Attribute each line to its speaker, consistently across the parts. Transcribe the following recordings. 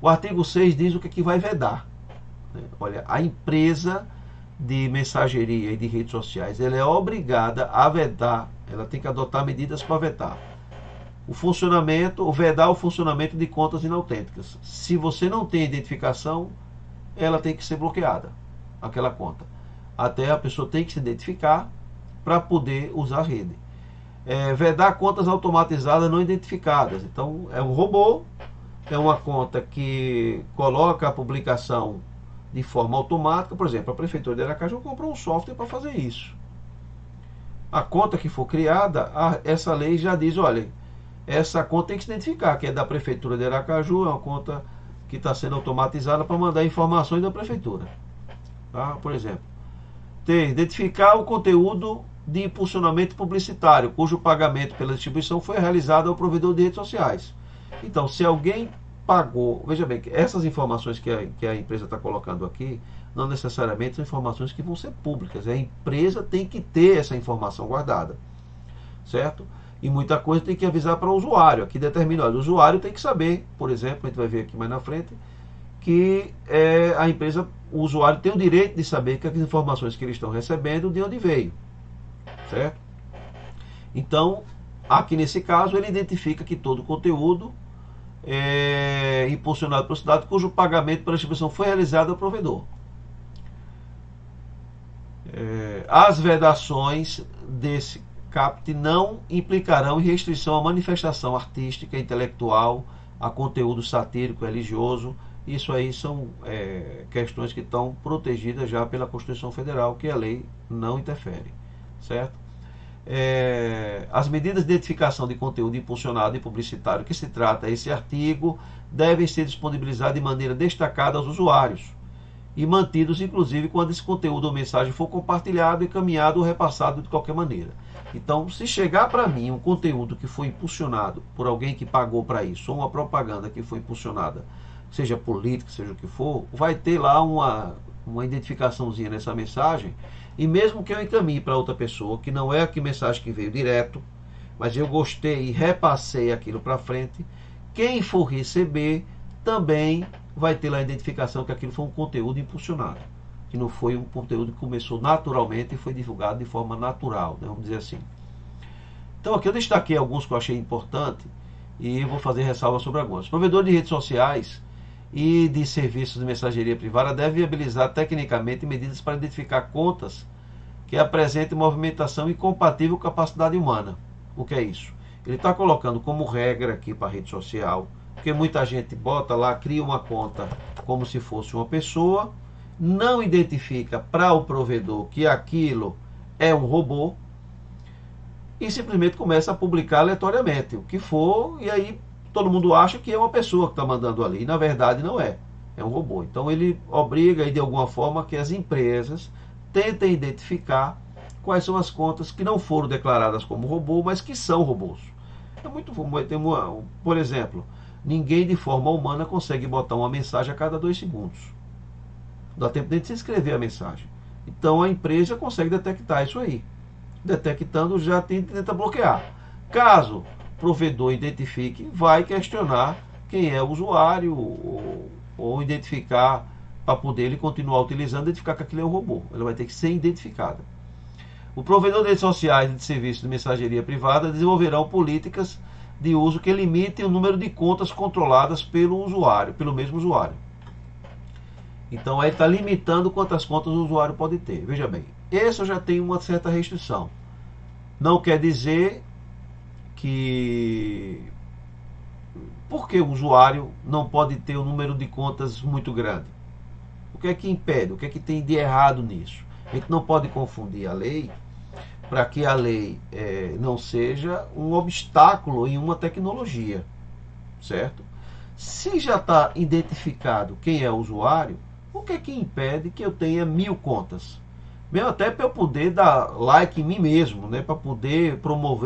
Speaker 1: O artigo 6 diz o que vai vedar. Olha, a empresa de mensageria e de redes sociais, ela é obrigada a vedar, ela tem que adotar medidas para vetar o funcionamento, ou vedar o funcionamento de contas inautênticas. Se você não tem identificação, ela tem que ser bloqueada, aquela conta. Até a pessoa tem que se identificar para poder usar a rede. Vedar contas automatizadas não identificadas. Então, é um robô, é uma conta que coloca a publicação de forma automática. Por exemplo, a Prefeitura de Aracaju comprou um software para fazer isso. A conta que for criada, essa lei já diz, olha, essa conta tem que se identificar, que é da Prefeitura de Aracaju, é uma conta que está sendo automatizada para mandar informações da Prefeitura. Tá? Por exemplo, identificar o conteúdo de impulsionamento publicitário, cujo pagamento pela distribuição foi realizado ao provedor de redes sociais. Então, se alguém pagou, veja bem, que essas informações que a empresa está colocando aqui, não necessariamente são informações que vão ser públicas. A empresa tem que ter essa informação guardada, certo? E muita coisa tem que avisar para o usuário. Aqui determina, olha, o usuário tem que saber, por exemplo, a gente vai ver aqui mais na frente, que a empresa, o usuário tem o direito de saber que as informações que eles estão recebendo, de onde veio, certo? Então, aqui nesse caso, ele identifica que todo o conteúdo é impulsionado pela cidade, cujo pagamento pela distribuição foi realizado ao provedor. As vedações desse CAPT não implicarão em restrição à manifestação artística, intelectual, a conteúdo satírico, religioso. Isso aí são questões que estão protegidas já pela Constituição Federal, que a lei não interfere, certo? As medidas de identificação de conteúdo impulsionado e publicitário que se trata esse artigo devem ser disponibilizadas de maneira destacada aos usuários e mantidos, inclusive, quando esse conteúdo ou mensagem for compartilhado, encaminhado ou repassado de qualquer maneira. Então, se chegar para mim um conteúdo que foi impulsionado por alguém que pagou para isso, ou uma propaganda que foi impulsionada, seja política, seja o que for, vai ter lá uma identificaçãozinha nessa mensagem, e mesmo que eu encaminhe para outra pessoa, que não é a mensagem que veio direto, mas eu gostei e repassei aquilo para frente, quem for receber também vai ter lá a identificação que aquilo foi um conteúdo impulsionado, que não foi um conteúdo que começou naturalmente e foi divulgado de forma natural, né, vamos dizer assim. Então aqui eu destaquei alguns que eu achei importante e vou fazer ressalva sobre alguns. Provedor de redes sociais e de serviços de mensageria privada deve viabilizar tecnicamente medidas para identificar contas que apresentem movimentação incompatível com a capacidade humana. O que é isso? Ele está colocando como regra aqui para a rede social, porque muita gente bota lá, cria uma conta como se fosse uma pessoa, não identifica para o provedor que aquilo é um robô e simplesmente começa a publicar aleatoriamente o que for, e aí todo mundo acha que é uma pessoa que está mandando ali, e na verdade não é, é um robô. Então ele obriga aí de alguma forma que as empresas tentem identificar quais são as contas que não foram declaradas como robô, mas que são robôs. É muito, por exemplo, ninguém de forma humana consegue botar uma mensagem a cada 2 segundos. Não dá tempo nem de se escrever a mensagem. Então a empresa consegue detectar isso aí. Detectando, já tenta bloquear. Caso o provedor identifique, vai questionar quem é o usuário ou identificar para poder ele continuar utilizando, identificar que aquilo é um robô. Ela vai ter que ser identificada. O provedor de redes sociais e de serviços de mensageria privada desenvolverão políticas de uso que limitem o número de contas controladas pelo usuário, pelo mesmo usuário. Então aí está limitando quantas contas o usuário pode ter. Veja bem, esse já tem uma certa restrição. Não quer dizer que... Por que o usuário não pode ter um número de contas muito grande? O que é que impede? O que é que tem de errado nisso? A gente não pode confundir a lei para que a lei não seja um obstáculo em uma tecnologia, certo? Se já está identificado quem é o usuário, o que é que impede que eu tenha 1000 contas? Mesmo até para eu poder dar like em mim mesmo, né? Para poder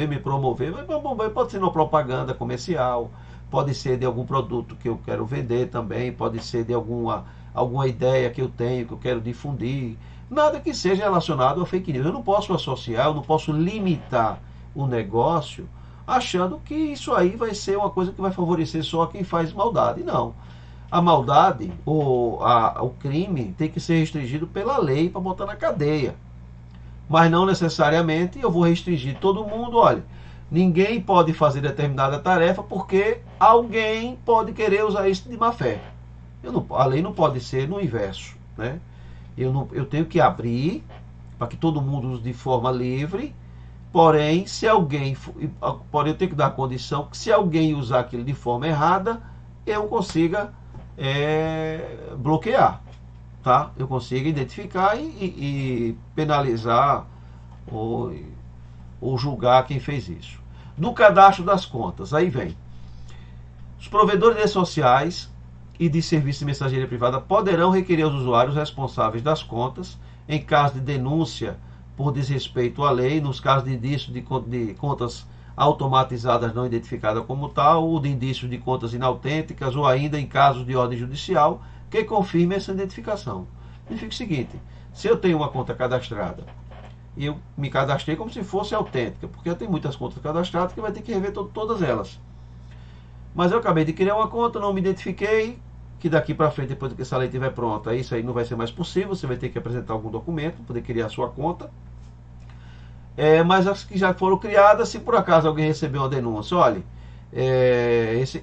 Speaker 1: me promover, mas promover pode ser uma propaganda comercial, pode ser de algum produto que eu quero vender também, pode ser de alguma ideia que eu tenho, que eu quero difundir. Nada que seja relacionado a fake news. Eu não posso associar, eu não posso limitar o negócio achando que isso aí vai ser uma coisa que vai favorecer só quem faz maldade. Não. A maldade ou o crime tem que ser restringido pela lei para botar na cadeia. Mas não necessariamente eu vou restringir todo mundo. Olha, ninguém pode fazer determinada tarefa porque alguém pode querer usar isso de má fé. A lei não pode ser no inverso, né? Eu tenho que abrir para que todo mundo use de forma livre. Porém, porém eu tenho que dar a condição que se alguém usar aquilo de forma errada, eu consiga bloquear, tá? Eu consigo identificar e penalizar ou julgar quem fez isso. No cadastro das contas, aí vem. Os provedores de redes sociais e de serviços de mensageria privada poderão requerer aos usuários responsáveis das contas, em caso de denúncia por desrespeito à lei, nos casos de indício de contas automatizadas não identificadas como tal, ou de indícios de contas inautênticas, ou ainda em casos de ordem judicial, que confirme essa identificação. Significa o seguinte: se eu tenho uma conta cadastrada e eu me cadastrei como se fosse autêntica, porque eu tenho muitas contas cadastradas que vai ter que rever todas elas. Mas eu acabei de criar uma conta, não me identifiquei, que daqui para frente, depois que essa lei estiver pronta, isso aí não vai ser mais possível, você vai ter que apresentar algum documento para poder criar a sua conta. Mas as que já foram criadas, se por acaso alguém recebeu uma denúncia, olha,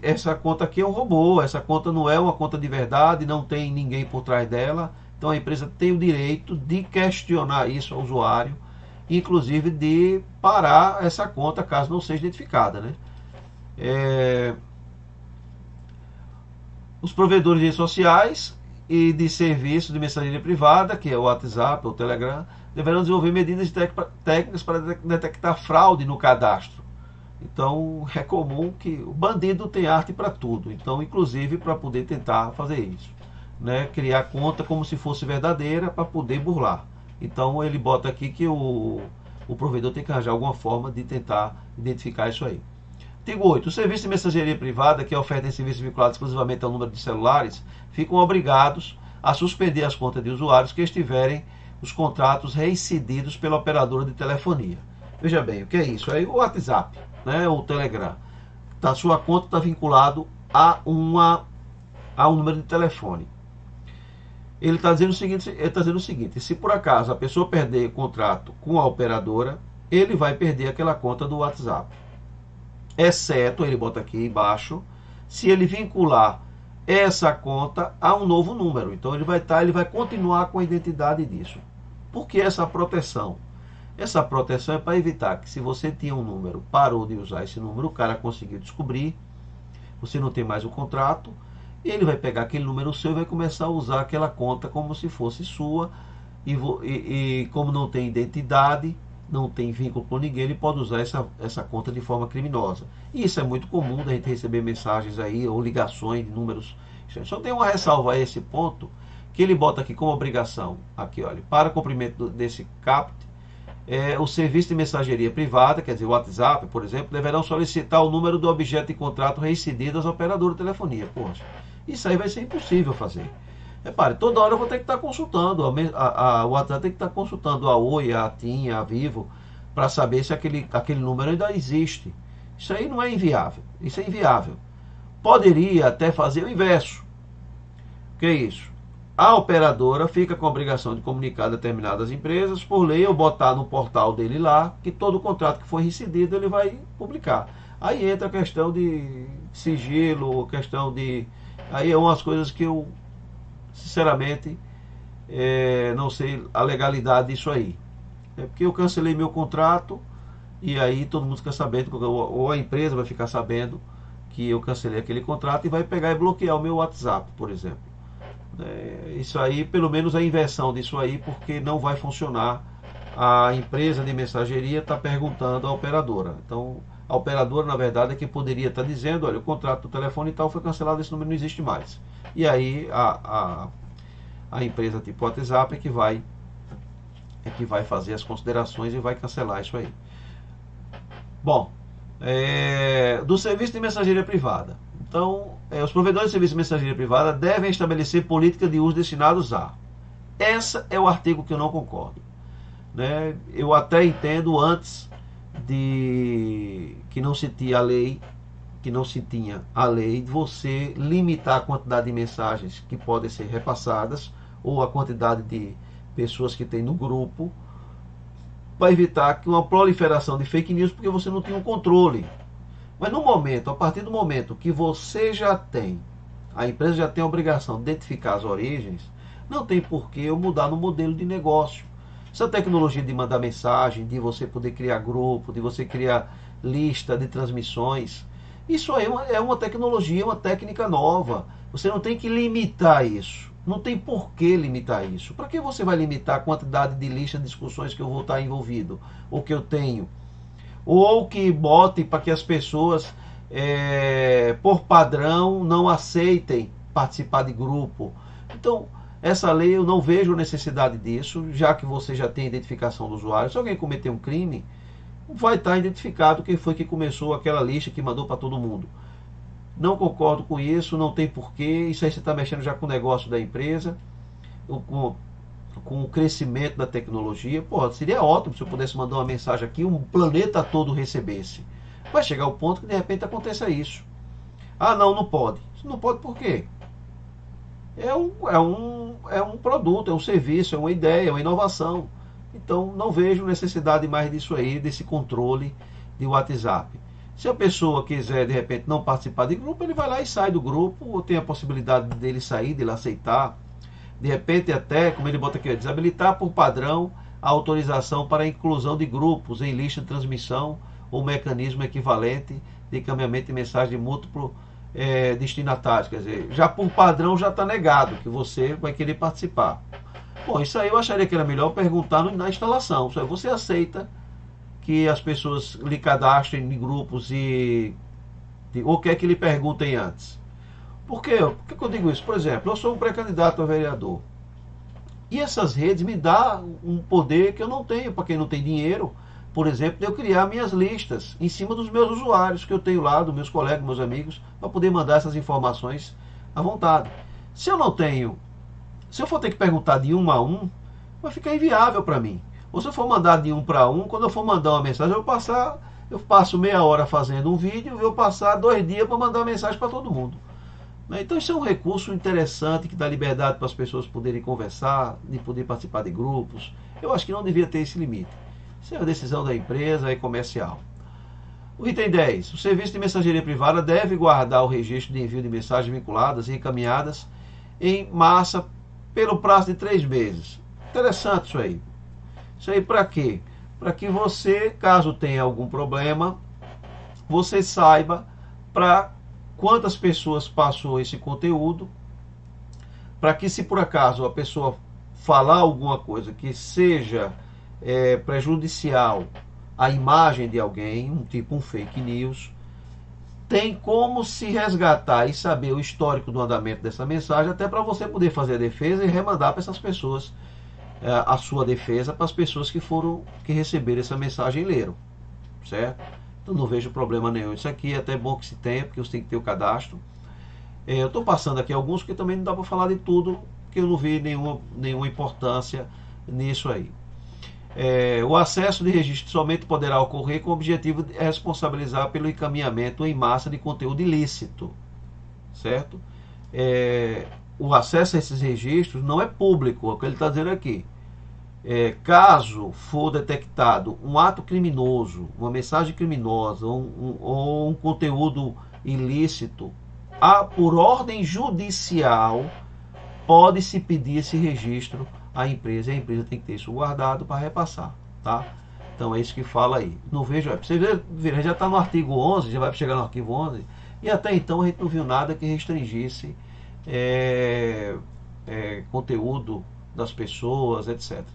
Speaker 1: essa conta aqui é um robô, essa conta não é uma conta de verdade, não tem ninguém por trás dela, então a empresa tem o direito de questionar isso ao usuário, inclusive de parar essa conta caso não seja identificada, né? Os provedores de redes sociais e de serviços de mensageria privada, que é o WhatsApp ou o Telegram, deverão desenvolver medidas técnicas para detectar fraude no cadastro. Então, é comum que o bandido tem arte para tudo. Então, inclusive para poder tentar fazer isso, né? Criar conta como se fosse verdadeira para poder burlar. Então, ele bota aqui que o provedor tem que arranjar alguma forma de tentar identificar isso aí. Artigo 8. Os serviços de mensageria privada que ofertem serviços vinculados exclusivamente ao número de celulares ficam obrigados a suspender as contas de usuários que estiverem os contratos reincididos pela operadora de telefonia. Veja bem, o que é isso? É o WhatsApp, né, ou o Telegram. Sua conta está vinculado a um número de telefone. Ele está dizendo o seguinte: se por acaso a pessoa perder contrato com a operadora, ele vai perder aquela conta do WhatsApp. Exceto, ele bota aqui embaixo, se ele vincular essa conta a um novo número. Então ele vai continuar com a identidade disso. Por que essa proteção? Essa proteção é para evitar que, se você tinha um número, parou de usar esse número, o cara conseguiu descobrir, você não tem mais o contrato, ele vai pegar aquele número seu e vai começar a usar aquela conta como se fosse sua, e como não tem identidade, não tem vínculo com ninguém, ele pode usar essa conta de forma criminosa. E isso é muito comum da gente receber mensagens aí, ou ligações de números. Só tem uma ressalva a esse ponto, que ele bota aqui como obrigação, aqui olha, para cumprimento desse CAPT, o serviço de mensageria privada, quer dizer, o WhatsApp, por exemplo, deverão solicitar o número do objeto de contrato reincidido às operadoras de telefonia. Poxa, isso aí vai ser impossível fazer. Repare, toda hora eu vou ter que estar consultando, o WhatsApp tem que estar consultando a Oi, a TIM, a Vivo, para saber se aquele número ainda existe. Isso aí não é inviável, isso é inviável. Poderia até fazer o inverso. O que é isso? A operadora fica com a obrigação de comunicar a determinadas empresas, por lei, ou botar no portal dele lá, que todo contrato que foi reincidido ele vai publicar. Aí entra a questão de sigilo, questão de... Aí é umas coisas que eu, sinceramente, não sei a legalidade disso aí. É porque eu cancelei meu contrato e aí todo mundo fica sabendo, ou a empresa vai ficar sabendo que eu cancelei aquele contrato e vai pegar e bloquear o meu WhatsApp, por exemplo. Isso aí, pelo menos a inversão disso aí, porque não vai funcionar. A empresa de mensageria está perguntando à operadora. Então, a operadora, na verdade, é que poderia estar dizendo: olha, o contrato do telefone e tal foi cancelado, esse número não existe mais. E aí a empresa tipo WhatsApp é que vai fazer as considerações e vai cancelar isso aí. Bom, do serviço de mensageria privada. Então, os provedores de serviço de mensageria privada devem estabelecer políticas de uso destinados a... Esse é o artigo que eu não concordo, né? Eu até entendo antes de que não se tinha a lei, que não se tinha a lei, de você limitar a quantidade de mensagens que podem ser repassadas ou a quantidade de pessoas que tem no grupo, para evitar que uma proliferação de fake news, porque você não tinha um controle. Mas no momento, a partir do momento que você já tem, a empresa já tem a obrigação de identificar as origens, não tem por que eu mudar no modelo de negócio. Essa tecnologia de mandar mensagem, de você poder criar grupo, de você criar lista de transmissões, isso aí é uma tecnologia, uma técnica nova. Você não tem que limitar isso. Não tem por que limitar isso. Para que você vai limitar a quantidade de lista de discussões que eu vou estar envolvido? Ou que eu tenho? Ou que bote para que as pessoas, por padrão, não aceitem participar de grupo. Então, essa lei eu não vejo necessidade disso, já que você já tem identificação do usuário. Se alguém cometer um crime, vai estar identificado quem foi que começou aquela lista que mandou para todo mundo. Não concordo com isso, não tem porquê. Isso aí você está mexendo já com o negócio da empresa, com o crescimento da tecnologia. Pô, seria ótimo se eu pudesse mandar uma mensagem aqui, um planeta todo recebesse. Vai chegar o ponto que de repente aconteça isso. Ah, não, não pode. Não pode por quê? É um produto, é um serviço, é uma ideia, é uma inovação. Então não vejo necessidade mais disso aí, desse controle de WhatsApp. Se a pessoa quiser de repente não participar de grupo, ele vai lá e sai do grupo, ou tem a possibilidade dele sair, dele aceitar. De repente até, como ele bota aqui, desabilitar por padrão a autorização para a inclusão de grupos em lista de transmissão ou mecanismo equivalente de encaminhamento de mensagem de múltiplo destinatário. Quer dizer, já por padrão já está negado que você vai querer participar. Bom, isso aí eu acharia que era melhor perguntar na instalação. Você aceita que as pessoas lhe cadastrem em grupos ou quer que lhe perguntem antes? Por quê? Por que eu digo isso? Por exemplo, eu sou um pré-candidato a vereador. E essas redes me dão um poder que eu não tenho, para quem não tem dinheiro, por exemplo, de eu criar minhas listas em cima dos meus usuários que eu tenho lá, dos meus colegas, meus amigos, para poder mandar essas informações à vontade. Se eu não tenho, se eu for ter que perguntar de um a um, vai ficar inviável para mim. Ou se eu for mandar de um para um, quando eu for mandar uma mensagem, eu passo meia hora fazendo um vídeo, eu vou passar 2 dias para mandar mensagem para todo mundo. Então isso é um recurso interessante que dá liberdade para as pessoas poderem conversar, de poder participar de grupos. Eu acho que não devia ter esse limite. Isso é uma decisão da empresa, é comercial. O item 10. O serviço de mensageria privada deve guardar o registro de envio de mensagens vinculadas e encaminhadas em massa pelo prazo de 3 meses. Interessante isso aí. Isso aí para quê? Para que você, caso tenha algum problema, você saiba para quantas pessoas passou esse conteúdo, para que se por acaso a pessoa falar alguma coisa que seja prejudicial à imagem de alguém, tipo um fake news, tem como se resgatar e saber o histórico do andamento dessa mensagem, até para você poder fazer a defesa e remandar para essas pessoas a sua defesa, para as pessoas que receberam essa mensagem e leram, certo? Então não vejo problema nenhum. Isso aqui é até bom que se tenha, porque você tem que ter o cadastro. Eu estou passando aqui alguns, porque também não dá para falar de tudo, porque eu não vi nenhuma importância nisso aí. O acesso de registro somente poderá ocorrer com o objetivo de responsabilizar pelo encaminhamento em massa de conteúdo ilícito, certo? O acesso a esses registros não é público, é o que ele está dizendo aqui. Caso for detectado um ato criminoso, uma mensagem criminosa ou um conteúdo ilícito, por ordem judicial, pode-se pedir esse registro à empresa, e a empresa tem que ter isso guardado para repassar, tá? Então é isso que fala aí. Não vejo, você vê, já está no artigo 11, já vai chegar no artigo 11, e até então a gente não viu nada que restringisse conteúdo das pessoas, etc.